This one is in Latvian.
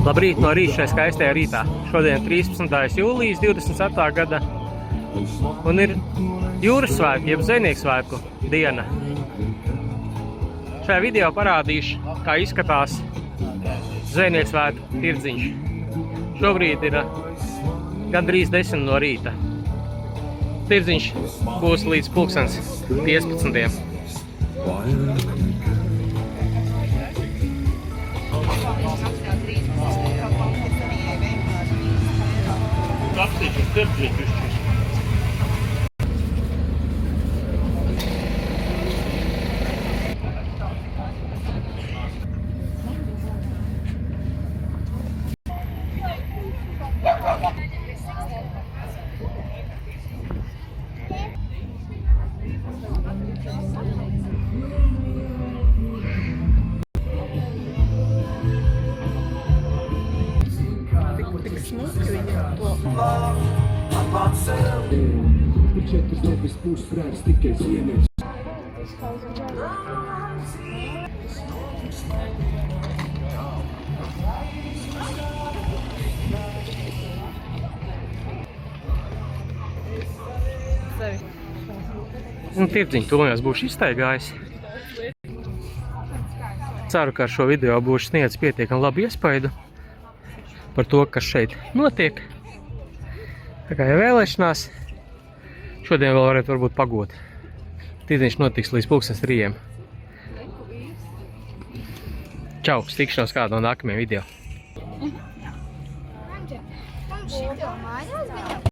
Labrīt no rīta šai skaistajā rītā. Šodien 13. jūlijas 24. gada. Un ir jūras svētku, jeb zvejnieku svētku diena. Šajā video parādīšu, kā izskatās zvejnieku svētku tirdziņš. Šobrīd ir gandrīz 10 no rīta. Tirdziņš būs līdz 15. Un tirdziņu tūlījās būšu izstaigājis. Ceru, ka ar šo video būšu sniedz pietiekami labu iespaidu par to, kas šeit notiek. Tā kā jau vēlēšanās, šodien vēl varētu varbūt pagot. Tirdziņš notiks līdz 3:00. Čau, tikšanos kādā no nākamajiem video.